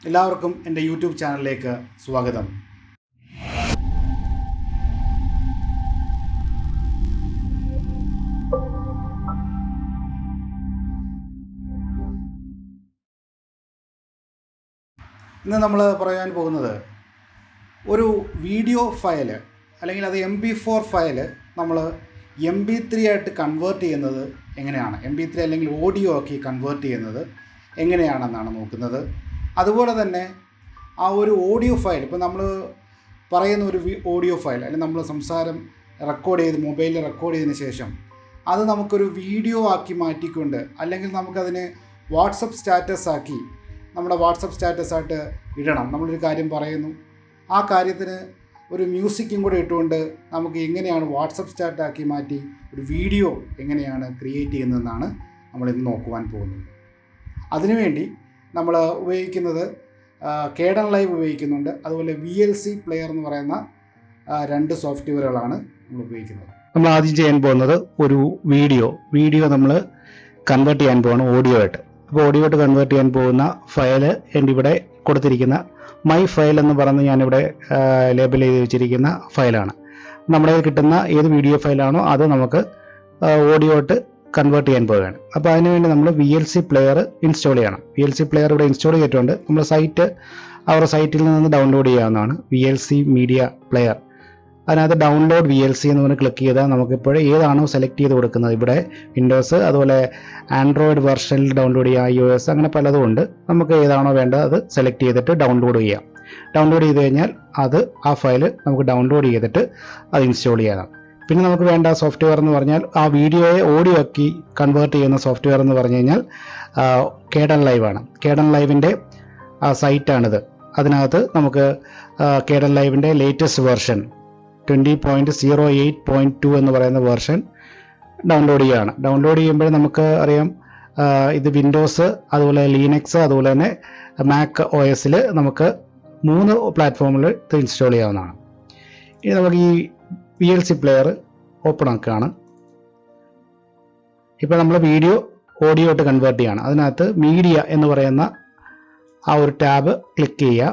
എല്ലാവർക്കും എൻ്റെ യൂട്യൂബ് ചാനലിലേക്ക് സ്വാഗതം. ഇന്ന് നമ്മൾ പറയാൻ പോകുന്നത് ഒരു വീഡിയോ ഫയൽ അല്ലെങ്കിൽ അത് MP4 ഫയൽ നമ്മൾ MP3 ആയിട്ട് കൺവേർട്ട് ചെയ്യുന്നത് എങ്ങനെയാണ്, MP3 അല്ലെങ്കിൽ ഓഡിയോ ആക്കി കൺവേർട്ട് ചെയ്യുന്നത് എങ്ങനെയാണെന്നാണ് നോക്കുന്നത്. അതുപോലെ തന്നെ ആ ഒരു ഓഡിയോ ഫയൽ, ഇപ്പോൾ നമ്മൾ പറയുന്ന ഒരു ഓഡിയോ ഫയൽ അല്ലെങ്കിൽ നമ്മൾ സംസാരം റെക്കോർഡ് ചെയ്ത് മൊബൈലിൽ റെക്കോർഡ് ചെയ്തതിന് ശേഷം അത് നമുക്കൊരു വീഡിയോ ആക്കി മാറ്റിക്കൊണ്ട് അല്ലെങ്കിൽ നമുക്കതിനെ വാട്സപ്പ് സ്റ്റാറ്റസ് ആക്കി നമ്മുടെ വാട്സപ്പ് സ്റ്റാറ്റസായിട്ട് ഇടണം. നമ്മളൊരു കാര്യം പറയുന്നു, ആ കാര്യത്തിന് ഒരു മ്യൂസിക്കും കൂടെ ഇട്ടുകൊണ്ട് നമുക്ക് എങ്ങനെയാണ് വാട്സപ്പ് സ്റ്റാറ്റാക്കി മാറ്റി ഒരു വീഡിയോ എങ്ങനെയാണ് ക്രിയേറ്റ് ചെയ്യുന്നതെന്നാണ് നമ്മളിന്ന് നോക്കുവാൻ പോകുന്നത്. അതിനുവേണ്ടി നമ്മൾ ഉപയോഗിക്കുന്നത് Kdenlive ഉപയോഗിക്കുന്നുണ്ട്. അതുപോലെ VLC പ്ലെയർ എന്ന് പറയുന്ന രണ്ട് സോഫ്റ്റ്വെയറുകളാണ് നമ്മൾ ഉപയോഗിക്കുന്നത്. നമ്മൾ ആദ്യം ചെയ്യാൻ പോകുന്നത് ഒരു വീഡിയോ നമ്മൾ കൺവേർട്ട് ചെയ്യാൻ പോകണം ഓഡിയോ ആയിട്ട്. അപ്പോൾ ഓഡിയോ ആയിട്ട് കൺവേർട്ട് ചെയ്യാൻ പോകുന്ന ഫയൽ എൻ്റെ ഇവിടെ കൊടുത്തിരിക്കുന്ന മൈ ഫയൽ എന്ന് പറഞ്ഞ് ഞാനിവിടെ ലേബൽ ചെയ്ത് വെച്ചിരിക്കുന്ന ഫയലാണ്. നമ്മുടെ കിട്ടുന്ന ഏത് വീഡിയോ ഫയലാണോ അത് നമുക്ക് ഓഡിയോ ആയിട്ട് കൺവേർട്ട് ചെയ്യാൻ പോവുകയാണ്. അപ്പോൾ അതിനുവേണ്ടി നമ്മൾ VLC പ്ലെയർ ഇൻസ്റ്റാൾ ചെയ്യണം. VLC പ്ലെയർ ഇവിടെ ഇൻസ്റ്റാൾ ചെയ്തിട്ടുണ്ട്. നമ്മൾ അവരുടെ സൈറ്റിൽ നിന്ന് ഡൗൺലോഡ് ചെയ്യാവുന്നതാണ് VLC മീഡിയ പ്ലെയർ. അതിനകത്ത് ഡൗൺലോഡ് VLC എന്ന് പറഞ്ഞ് ക്ലിക്ക് ചെയ്താൽ നമുക്കിപ്പോൾ ഏതാണോ സെലക്ട് ചെയ്ത് കൊടുക്കുന്നത്, ഇവിടെ വിൻഡോസ് അതുപോലെ ആൻഡ്രോയിഡ് വെർഷനിൽ ഡൗൺലോഡ് ചെയ്യാം, iOS അങ്ങനെ പലതും ഉണ്ട്. നമുക്ക് ഏതാണോ വേണ്ടത് അത് സെലക്ട് ചെയ്തിട്ട് ഡൗൺലോഡ് ചെയ്യാം. ഡൗൺലോഡ് ചെയ്ത് കഴിഞ്ഞാൽ ആ ഫയൽ നമുക്ക് ഡൗൺലോഡ് ചെയ്തിട്ട് അത് ഇൻസ്റ്റാൾ ചെയ്യാം. പിന്നെ നമുക്ക് വേണ്ട സോഫ്റ്റ്വെയർ എന്ന് പറഞ്ഞാൽ ആ വീഡിയോയെ ഓഡിയോ ആക്കി കൺവേർട്ട് ചെയ്യുന്ന സോഫ്റ്റ്വെയർ എന്ന് പറഞ്ഞു കഴിഞ്ഞാൽ Kdenlive ആണ്. Kdenliveൻ്റെ സൈറ്റാണിത്. അതിനകത്ത് നമുക്ക് Kdenliveൻ്റെ ലേറ്റസ്റ്റ് വെർഷൻ 20.08.2 എന്ന് പറയുന്ന വെർഷൻ ഡൗൺലോഡ് ചെയ്യുകയാണ്. ഡൗൺലോഡ് ചെയ്യുമ്പോൾ നമുക്ക് അറിയാം ഇത് വിൻഡോസ് അതുപോലെ ലിനക്സ് അതുപോലെ തന്നെ മാക് OSൽ നമുക്ക് 3 പ്ലാറ്റ്ഫോമിൽ ഇത് ഇൻസ്റ്റാൾ ചെയ്യാവുന്നതാണ്. ഇനി നമുക്ക് ഈ VLC പ്ലെയർ ഓപ്പൺ ആക്കുകയാണ്. ഇപ്പോൾ നമ്മൾ വീഡിയോ ഓഡിയോ ആയിട്ട് കൺവേർട്ട് ചെയ്യുകയാണ്. അതിനകത്ത് മീഡിയ എന്ന് പറയുന്ന ആ ഒരു ടാബ് ക്ലിക്ക് ചെയ്യുക.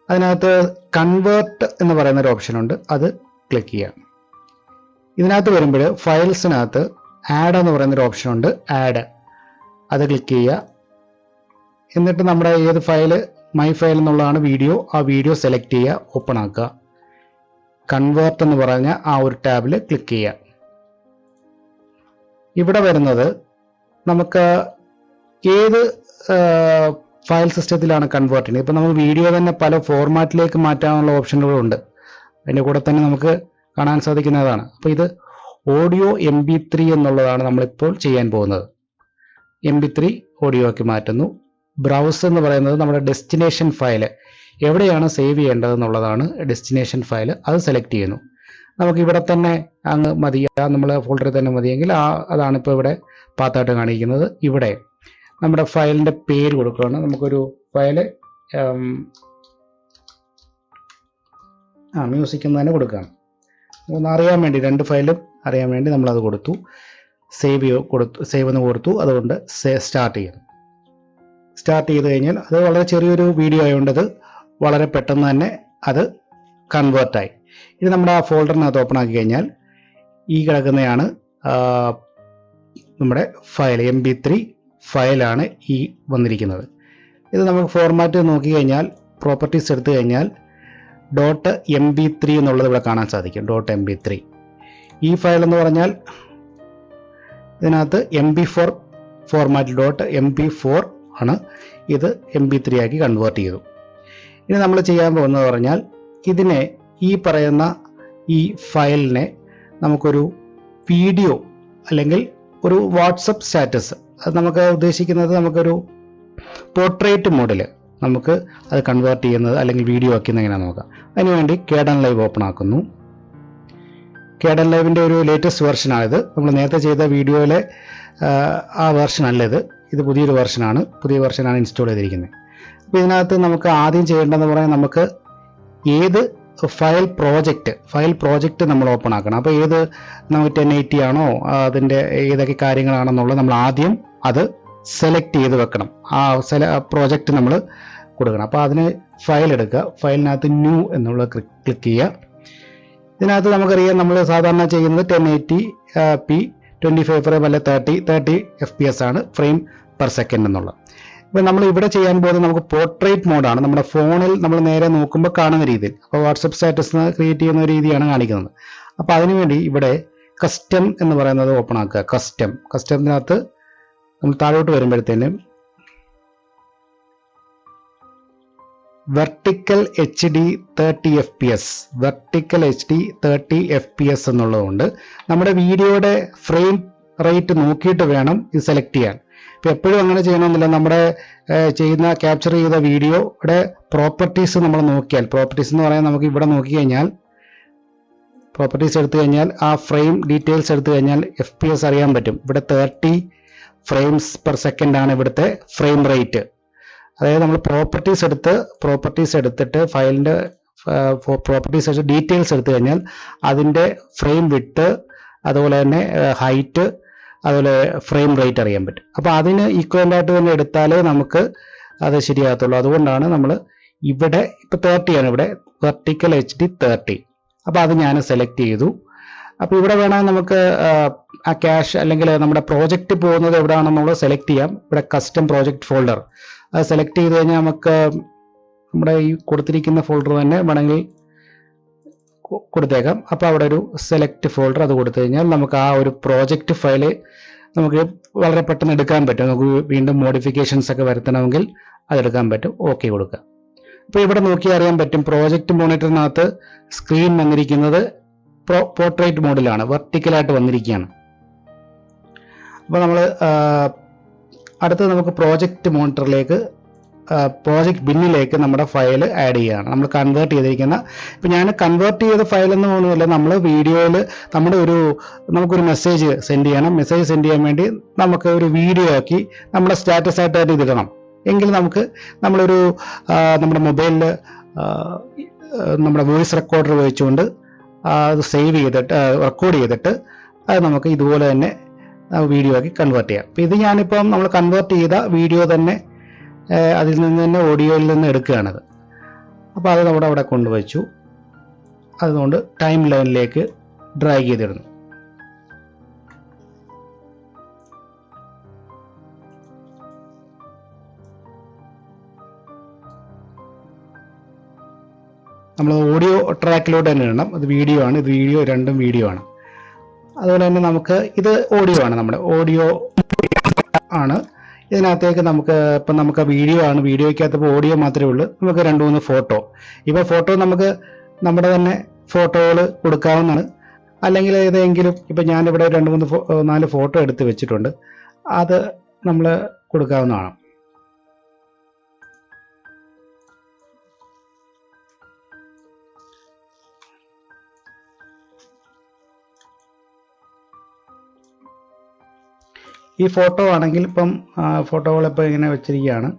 അതിനകത്ത് കൺവേർട്ട് എന്ന് പറയുന്ന ഒരു ഓപ്ഷൻ ഉണ്ട്, അത് ക്ലിക്ക് ചെയ്യുക. ഇതിനകത്ത് വരുമ്പോൾ ഫയൽസിനകത്ത് ആഡ് എന്ന് പറയുന്നൊരു ഓപ്ഷൻ ഉണ്ട്, ആഡ് അത് ക്ലിക്ക് ചെയ്യുക. എന്നിട്ട് നമ്മുടെ ഏത് ഫയൽ മൈ ഫയൽ എന്നുള്ളതാണ് വീഡിയോ, ആ വീഡിയോ സെലക്ട് ചെയ്യുക, ഓപ്പൺ ആക്കുക. കൺവേർട്ട് എന്ന് പറഞ്ഞ ആ ഒരു ടാബിൽ ക്ലിക്ക് ചെയ്യുക. ഇവിടെ വരുന്നത് നമുക്ക് ഏത് ഫയൽ സിസ്റ്റത്തിലാണ് കൺവേർട്ട് ചെയ്യുന്നത്. ഇപ്പോൾ നമ്മൾ വീഡിയോ തന്നെ പല ഫോർമാറ്റിലേക്ക് മാറ്റാനുള്ള ഓപ്ഷനുകളുണ്ട്. അതിൻ്റെ കൂടെ തന്നെ നമുക്ക് കാണാൻ സാധിക്കുന്നതാണ്. അപ്പോൾ ഇത് ഓഡിയോ MP3 എന്നുള്ളതാണ് നമ്മളിപ്പോൾ ചെയ്യാൻ പോകുന്നത്. MP3 ഓഡിയോ ആക്കി മാറ്റുന്നു. ബ്രൗസ് എന്ന് പറയുന്നത് നമ്മുടെ ഡെസ്റ്റിനേഷൻ ഫയൽ, എവിടെയാണ് സേവ് ചെയ്യേണ്ടതെന്നുള്ളതാണ് ഡെസ്റ്റിനേഷൻ ഫയൽ, അത് സെലക്ട് ചെയ്യുന്നു. നമുക്ക് ഇവിടെ തന്നെ അങ്ങ് മതി, നമ്മൾ ഫോൾഡറിൽ തന്നെ മതിയെങ്കിൽ അതാണ് ഇപ്പോൾ ഇവിടെ പാത്തായിട്ട് കാണിക്കുന്നത്. ഇവിടെ നമ്മുടെ ഫയലിൻ്റെ പേര് കൊടുക്കുകയാണ്. നമുക്കൊരു ഫയൽ മ്യൂസിക് എന്ന് തന്നെ കൊടുക്കുകയാണ്. ഒന്ന് അറിയാൻ വേണ്ടി, രണ്ട് ഫയലും അറിയാൻ വേണ്ടി നമ്മളത് കൊടുത്തു. സേവ് എന്ന് കൊടുത്തു. അതുകൊണ്ട് സ്റ്റാർട്ട് ചെയ്യുന്നു. സ്റ്റാർട്ട് ചെയ്ത് കഴിഞ്ഞാൽ അത് വളരെ ചെറിയൊരു വീഡിയോ ആയതുകൊണ്ട് അത് വളരെ പെട്ടെന്ന് തന്നെ അത് കൺവേർട്ടായി. ഇത് നമ്മുടെ ആ ഫോൾഡറിനകത്ത് ഓപ്പൺ ആക്കി കഴിഞ്ഞാൽ ഈ കിടക്കുന്നതാണ് നമ്മുടെ ഫയൽ, MP3 ഫയലാണ് ഈ വന്നിരിക്കുന്നത്. ഇത് നമുക്ക് ഫോർമാറ്റ് നോക്കി കഴിഞ്ഞാൽ പ്രോപ്പർട്ടീസ് എടുത്തു കഴിഞ്ഞാൽ .mp3 എന്നുള്ളത് ഇവിടെ കാണാൻ സാധിക്കും. .mp3 ഈ ഫയൽ എന്ന് പറഞ്ഞാൽ ഇതിനകത്ത് MP4 ഫോർമാറ്റ് .mp4 ആണ്. ഇത് MP3 ആക്കി കൺവേർട്ട് ചെയ്തു. ഇനി നമ്മൾ ചെയ്യാൻ പോകുന്നത് പറഞ്ഞാൽ ഇതിനെ ഈ പറയുന്ന ഈ ഫയലിനെ നമുക്കൊരു വീഡിയോ അല്ലെങ്കിൽ ഒരു വാട്സപ്പ് സ്റ്റാറ്റസ്, അത് നമുക്ക് ഉദ്ദേശിക്കുന്നത് നമുക്കൊരു പോർട്രേറ്റ് മോഡിൽ നമുക്ക് അത് കൺവേർട്ട് ചെയ്യുന്നത് അല്ലെങ്കിൽ വീഡിയോ ആക്കുന്നത് എങ്ങനെയാണെന്ന് നോക്കാം. അതിനുവേണ്ടി Kdenlive ഓപ്പൺ ആക്കുന്നു. Kdenliveൻ്റെ ഒരു ലേറ്റസ്റ്റ് വെർഷനാണിത്. നമ്മൾ നേരത്തെ ചെയ്ത വീഡിയോയിലെ ആ വെർഷൻ അല്ല ഇത് പുതിയൊരു വെർഷനാണ്. പുതിയ വെർഷനാണ് ഇൻസ്റ്റാൾ ചെയ്തിരിക്കുന്നത്. അപ്പോൾ ഇതിനകത്ത് നമുക്ക് ആദ്യം ചെയ്യേണ്ടതെന്ന് പറഞ്ഞാൽ നമുക്ക് ഏത് ഫയൽ പ്രോജക്റ്റ് നമ്മൾ ഓപ്പൺ ആക്കണം. അപ്പോൾ ഏത് നമുക്ക് 1080 ആണോ, അതിൻ്റെ ഏതൊക്കെ കാര്യങ്ങളാണെന്നുള്ളത് നമ്മൾ ആദ്യം അത് സെലക്ട് ചെയ്ത് വെക്കണം. ആ പ്രോജക്റ്റ് നമ്മൾ കൊടുക്കണം. അപ്പോൾ അതിന് ഫയൽ എടുക്കുക, ഫയലിനകത്ത് ന്യൂ എന്നുള്ള ക്ലിക്ക് ചെയ്യുക. ഇതിനകത്ത് നമുക്കറിയാം നമ്മൾ സാധാരണ ചെയ്യുന്നത് 1080p 25 ഫ്രെയിം അല്ലെ 30 FPS ആണ് ഫ്രെയിം പെർ സെക്കൻഡ് എന്നുള്ളത്. ഇപ്പോൾ നമ്മൾ ഇവിടെ ചെയ്യാൻ പോകുന്നത് നമുക്ക് പോർട്രേറ്റ് മോഡാണ്. നമ്മുടെ ഫോണിൽ നമ്മൾ നേരെ നോക്കുമ്പോൾ കാണുന്ന രീതിയിൽ, അപ്പോൾ വാട്സപ്പ് സ്റ്റാറ്റസ് ക്രിയേറ്റ് ചെയ്യുന്ന രീതിയാണ് കാണിക്കുന്നത്. അപ്പോൾ അതിനുവേണ്ടി ഇവിടെ കസ്റ്റം എന്ന് പറയുന്നത് ഓപ്പൺ ആക്കുക. കസ്റ്റത്തിനകത്ത് നമ്മൾ താഴോട്ട് വരുമ്പോഴത്തേനും vertical HD 30 FPS vertical HD 30 FPS എന്നുള്ളതുകൊണ്ട് നമ്മുടെ വീഡിയോയുടെ ഫ്രെയിം റേറ്റ് നോക്കിയിട്ട് വേണം ഇത് സെലക്ട് ചെയ്യാൻ. ഇപ്പം എപ്പോഴും അങ്ങനെ ചെയ്യണമെന്നില്ല. നമ്മുടെ ക്യാപ്ചർ ചെയ്ത വീഡിയോയുടെ പ്രോപ്പർട്ടീസ് നമ്മൾ നോക്കിയാൽ, പ്രോപ്പർട്ടീസ് എന്ന് പറയാൻ നമുക്ക് ഇവിടെ നോക്കിക്കഴിഞ്ഞാൽ പ്രോപ്പർട്ടീസ് എടുത്തു കഴിഞ്ഞാൽ ആ ഫ്രെയിം ഡീറ്റെയിൽസ് എടുത്തു കഴിഞ്ഞാൽ FPS അറിയാൻ പറ്റും. ഇവിടെ 30 ഫ്രെയിംസ് പെർ സെക്കൻഡ് ആണ് ഇവിടുത്തെ ഫ്രെയിം റേറ്റ്. അതായത് നമ്മൾ പ്രോപ്പർട്ടീസ് എടുത്തിട്ട് ഫയലിൻ്റെ പ്രോപ്പർട്ടീസ് ഡീറ്റെയിൽസ് എടുത്തു കഴിഞ്ഞാൽ അതിൻ്റെ ഫ്രെയിം വിഡ്ത്ത്, അതുപോലെ തന്നെ ഹൈറ്റ്, അതുപോലെ ഫ്രെയിം റേറ്റ് അറിയാൻ പറ്റും. അപ്പോൾ അതിന് ഈക്വലൻ്റ് ആയിട്ട് തന്നെ എടുത്താലേ നമുക്ക് അത് ശരിയാകത്തുള്ളൂ. അതുകൊണ്ടാണ് നമ്മൾ ഇവിടെ ഇപ്പോൾ 30 ആണ്, ഇവിടെ വെർട്ടിക്കൽ HD 30. അപ്പോൾ അത് ഞാൻ സെലക്ട് ചെയ്തു. അപ്പോൾ ഇവിടെ വേണമെങ്കിൽ നമുക്ക് ആ ക്യാഷ് അല്ലെങ്കിൽ നമ്മുടെ പ്രോജക്റ്റ് പോകുന്നത് എവിടെയാണെന്നുള്ളത് സെലക്ട് ചെയ്യാം. ഇവിടെ കസ്റ്റം പ്രോജക്റ്റ് ഫോൾഡർ അത് സെലക്ട് ചെയ്ത് കഴിഞ്ഞാൽ നമുക്ക് നമ്മുടെ ഈ കൊടുത്തിരിക്കുന്ന ഫോൾഡർ തന്നെ വേണമെങ്കിൽ കൊടുത്തേക്കാം. അപ്പോൾ അവിടെ ഒരു സെലക്ട് ഫോൾഡർ അത് കൊടുത്തു കഴിഞ്ഞാൽ നമുക്ക് ആ ഒരു പ്രോജക്റ്റ് ഫയൽ നമുക്ക് വളരെ പെട്ടെന്ന് എടുക്കാൻ പറ്റും. നമുക്ക് വീണ്ടും മോഡിഫിക്കേഷൻസ് ഒക്കെ വരുത്തണമെങ്കിൽ അതെടുക്കാൻ പറ്റും. ഓക്കെ കൊടുക്കുക. അപ്പോൾ ഇവിടെ നോക്കിയാൽ അറിയാൻ പറ്റും പ്രോജക്റ്റ് മോണിറ്ററിനകത്ത് സ്ക്രീൻ വന്നിരിക്കുന്നത് പോർട്രേറ്റ് മോഡിലാണ്, വെർട്ടിക്കലായിട്ട് വന്നിരിക്കുകയാണ്. അപ്പോൾ നമ്മൾ അടുത്ത് നമുക്ക് പ്രോജക്റ്റ് മോണിറ്ററിലേക്ക് പ്രോജക്റ്റ് ബിന്നിലേക്ക് നമ്മുടെ ഫയൽ ആഡ് ചെയ്യുകയാണ്. നമ്മൾ കൺവേർട്ട് ചെയ്തിരിക്കുന്ന, ഇപ്പം ഞാൻ കൺവേർട്ട് ചെയ്ത ഫയൽ എന്ന് തോന്നുന്നില്ല, നമ്മൾ വീഡിയോയിൽ നമുക്കൊരു മെസ്സേജ് സെൻഡ് ചെയ്യണം. മെസ്സേജ് സെൻഡ് ചെയ്യാൻ വേണ്ടി നമുക്ക് ഒരു വീഡിയോ ആക്കി നമ്മുടെ സ്റ്റാറ്റസ് ആയിട്ട് തന്നെ ഇതിടണം. എങ്കിൽ നമ്മളൊരു നമ്മുടെ മൊബൈലിൽ നമ്മുടെ വോയിസ് റെക്കോർഡർ ഉപയോഗിച്ചുകൊണ്ട് അത് സേവ് ചെയ്തിട്ട് റെക്കോർഡ് ചെയ്തിട്ട് അത് നമുക്ക് ഇതുപോലെ തന്നെ വീഡിയോ ആക്കി കൺവേർട്ട് ചെയ്യാം. അപ്പോൾ ഇത് ഞാനിപ്പം നമ്മൾ കൺവേർട്ട് ചെയ്ത വീഡിയോ തന്നെ അതിൽ നിന്ന് തന്നെ ഓഡിയോയിൽ നിന്ന് എടുക്കുകയാണത്. അപ്പോൾ അത് നമ്മുടെ അവിടെ കൊണ്ടുവച്ചു. അതുകൊണ്ട് ടൈം ലൈനിലേക്ക് ഡ്രാഗ് ചെയ്തിടുന്നു. നമ്മൾ ഓഡിയോ ട്രാക്കിലോട്ട് തന്നെ ഇടണം. ഇത് വീഡിയോ ആണ്, ഇത് രണ്ടും വീഡിയോ ആണ്. അതുപോലെ തന്നെ നമുക്ക് ഇത് ഓഡിയോ ആണ്, നമ്മുടെ ഓഡിയോ ആണ്. ഇതിനകത്തേക്ക് നമുക്ക് വീഡിയോ ആണ്, വീഡിയോയ്ക്കകത്ത് ഇപ്പോൾ ഓഡിയോ മാത്രമേ ഉള്ളൂ. നമുക്ക് 2-3 ഫോട്ടോ, ഇപ്പോൾ ഫോട്ടോ നമുക്ക് നമ്മുടെ തന്നെ ഫോട്ടോകൾ കൊടുക്കാവുന്നതാണ്. അല്ലെങ്കിൽ ഏതെങ്കിലും ഇപ്പം ഞാനിവിടെ 2-3-4 ഫോട്ടോ എടുത്ത് വെച്ചിട്ടുണ്ട്, അത് നമ്മൾ കൊടുക്കാവുന്നതാണ്. ഈ ഫോട്ടോ ആണെങ്കിൽ ഇപ്പം ഫോട്ടോകളിപ്പോൾ ഇങ്ങനെ വെച്ചിരിക്കുകയാണ്.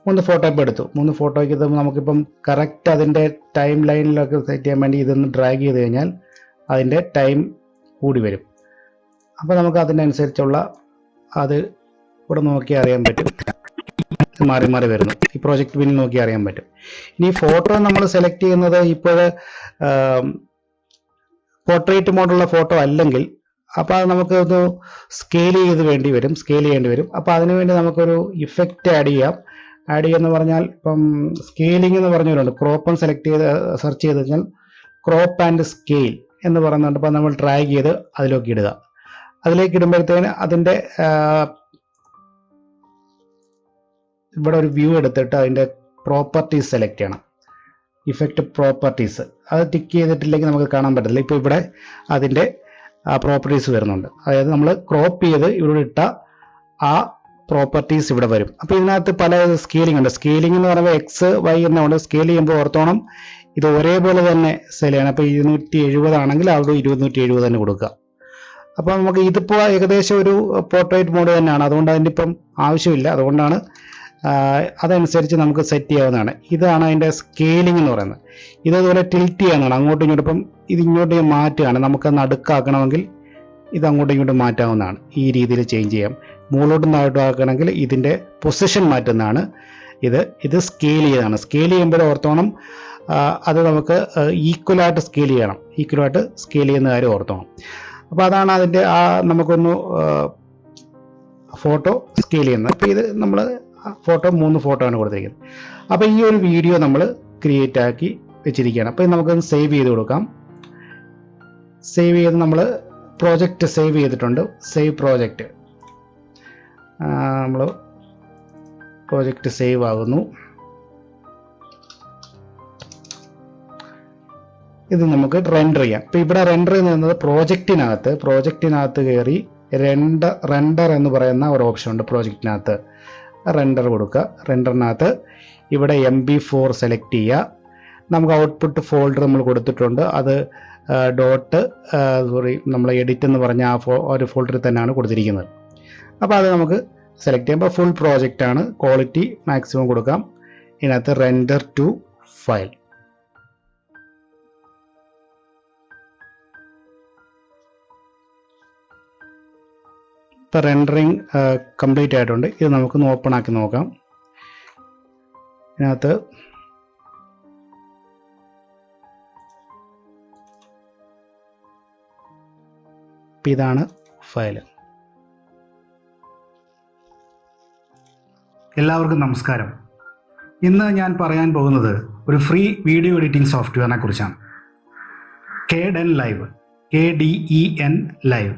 3 ഫോട്ടോ ഇപ്പോൾ എടുത്തു. 3 ഫോട്ടോയ്ക്ക് നമുക്കിപ്പം കറക്റ്റ് അതിൻ്റെ ടൈം ലൈനിലൊക്കെ സെറ്റ് ചെയ്യാൻ വേണ്ടി ഇതൊന്ന് ഡ്രാഗ് ചെയ്ത് കഴിഞ്ഞാൽ അതിൻ്റെ ടൈം കൂടി വരും. അപ്പോൾ നമുക്ക് അതിനനുസരിച്ചുള്ള അത് ഇവിടെ നോക്കി അറിയാൻ പറ്റും, മാറി മാറി വരുന്നു. ഈ പ്രോജക്റ്റ് ബിന്നിൽ നോക്കി അറിയാൻ പറ്റും. ഇനി ഫോട്ടോ നമ്മൾ സെലക്ട് ചെയ്യുന്നത് ഇപ്പോൾ പോർട്രേറ്റ് മോഡുള്ള ഫോട്ടോ അല്ലെങ്കിൽ അപ്പോൾ അത് നമുക്കൊന്ന് സ്കെയിൽ ചെയ്യേണ്ടി വരും. അപ്പോൾ അതിനുവേണ്ടി നമുക്കൊരു ഇഫക്റ്റ് ആഡ് ചെയ്യുമെന്ന് പറഞ്ഞാൽ ഇപ്പം സ്കെയിലിംഗ് എന്ന് പറഞ്ഞവരുണ്ട്. ക്രോപ്പ് സെലക്ട് ചെയ്ത് സെർച്ച് ചെയ്ത് കഴിഞ്ഞാൽ ക്രോപ്പ് ആൻഡ് സ്കെയിൽ എന്ന് പറയുന്നുണ്ട്. അപ്പോൾ നമ്മൾ ഡ്രാഗ് ചെയ്ത് അതിലേക്ക് ഇടുക. അതിലേക്ക് ഇടുമ്പോഴത്തേന് അതിൻ്റെ ഇവിടെ ഒരു വ്യൂ എടുത്തിട്ട് അതിൻ്റെ പ്രോപ്പർട്ടീസ് സെലക്ട് ചെയ്യണം. ഇഫക്റ്റ് പ്രോപ്പർട്ടീസ് അത് ടിക്ക് ചെയ്തിട്ടില്ലെങ്കിൽ നമുക്ക് കാണാൻ പറ്റില്ല. ഇപ്പോൾ ഇവിടെ അതിൻ്റെ പ്രോപ്പർട്ടീസ് വരുന്നുണ്ട്. അതായത് നമ്മൾ ക്രോപ്പ് ചെയ്ത് ഇവിടെ ഇട്ട ആ പ്രോപ്പർട്ടീസ് ഇവിടെ വരും. അപ്പോൾ ഇതിനകത്ത് പല സ്കെയിലിംഗ് ഉണ്ട്. സ്കെയിലിംഗ് എന്ന് പറയുമ്പോൾ XY എന്നുണ്ട്. സ്കെയിൽ ചെയ്യുമ്പോൾ ഓർത്തോണം ഇത് ഒരേപോലെ തന്നെ സെൽ ചെയ്യണം. അപ്പോൾ 270 ആണെങ്കിൽ അവിടെ 270 തന്നെ കൊടുക്കുക. അപ്പോൾ നമുക്ക് ഇതിപ്പോൾ ഏകദേശം ഒരു പോർട്രേറ്റ് മോഡ് തന്നെയാണ്, അതുകൊണ്ട് അതിൻ്റെ ഇപ്പം ആവശ്യമില്ല. അതുകൊണ്ടാണ് അതനുസരിച്ച് നമുക്ക് സെറ്റ് ചെയ്യാവുന്നതാണ്. ഇതാണ് അതിൻ്റെ സ്കെയിലിംഗ് എന്ന് പറയുന്നത്. ഇതേപോലെ ടിൽറ്റ് ചെയ്യാനാണ്, അങ്ങോട്ടും ഇങ്ങോട്ടും. ഇപ്പം ഇതിങ്ങോട്ട് മാറ്റുകയാണ്. നമുക്ക് നടുക്കാക്കണമെങ്കിൽ ഇത് അങ്ങോട്ടും ഇങ്ങോട്ടും മാറ്റാവുന്നതാണ്. ഈ രീതിയിൽ ചേഞ്ച് ചെയ്യാം. മുകളിലോട്ടും താഴോട്ടും ആക്കണമെങ്കിൽ ഇതിൻ്റെ പൊസിഷൻ മാറ്റുന്നതാണ്. ഇത് സ്കെയിൽ ചെയ്താണ്. സ്കെയിൽ ചെയ്യുമ്പോൾ ഓർത്തോണം അത് നമുക്ക് ഈക്വലായിട്ട് സ്കെയിൽ ചെയ്യണം. ഈക്വലായിട്ട് സ്കെയിൽ ചെയ്യുന്ന കാര്യം ഓർത്തോണം. അപ്പോൾ അതാണ് അതിൻ്റെ നമുക്കൊന്ന് ഫോട്ടോ സ്കെയിൽ ചെയ്യുന്നത്. അപ്പോൾ ഇത് നമ്മൾ ഫോട്ടോ 3 ഫോട്ടോ ആണ് കൊടുത്തിരിക്കുന്നത്. അപ്പോൾ ഈ ഒരു വീഡിയോ നമ്മൾ ക്രിയേറ്റ് ആക്കി വെച്ചിരിക്കുകയാണ്. അപ്പോൾ നമുക്കൊന്ന് സേവ് ചെയ്ത് കൊടുക്കാം. സേവ് ചെയ്ത് നമ്മൾ പ്രോജക്റ്റ് സേവ് ചെയ്തിട്ടുണ്ട്. സേവ് പ്രോജക്റ്റ്, നമ്മൾ പ്രോജക്റ്റ് സേവ് ആകുന്നു. ഇത് നമുക്ക് റെൻഡർ ചെയ്യാം. ഇപ്പോൾ ഇവിടെ റെൻഡർ ചെയ്യുന്നത് പ്രോജക്റ്റിനകത്ത് കയറി റെൻഡർ എന്ന് പറയുന്ന ഒരു ഓപ്ഷൻ ഉണ്ട്. പ്രോജക്റ്റിനകത്ത് റെൻഡർ കൊടുക്കുക. റെൻഡറിനകത്ത് ഇവിടെ MB4 സെലക്ട് ചെയ്യുക. നമുക്ക് ഔട്ട്പുട്ട് ഫോൾഡർ നമ്മൾ കൊടുത്തിട്ടുണ്ട്. അത് നമ്മൾ എഡിറ്റ് എന്ന് പറഞ്ഞ ഒരു ഫോൾഡറിൽ തന്നെയാണ് കൊടുത്തിരിക്കുന്നത്. അപ്പോൾ അത് നമുക്ക് സെലക്ട് ചെയ്യുമ്പോൾ ഫുൾ പ്രോജക്റ്റ് ആണ്. ക്വാളിറ്റി മാക്സിമം കൊടുക്കാം. ഇതിനകത്ത് റെൻഡർ ടു ഫയൽ. ഇപ്പോൾ റെൻഡറിങ് കംപ്ലീറ്റ് ആയിട്ടുണ്ട്. ഇത് നമുക്കൊന്ന് ഓപ്പൺ ആക്കി നോക്കാം. ഇതിനകത്ത് ഇതാണ് ഫയൽ. എല്ലാവർക്കും നമസ്കാരം. ഇന്ന് ഞാൻ പറയാൻ പോകുന്നത് ഒരു ഫ്രീ വീഡിയോ എഡിറ്റിംഗ് സോഫ്റ്റ്വെയറിനെ കുറിച്ചാണ്. Kdenlive, KDEN Live.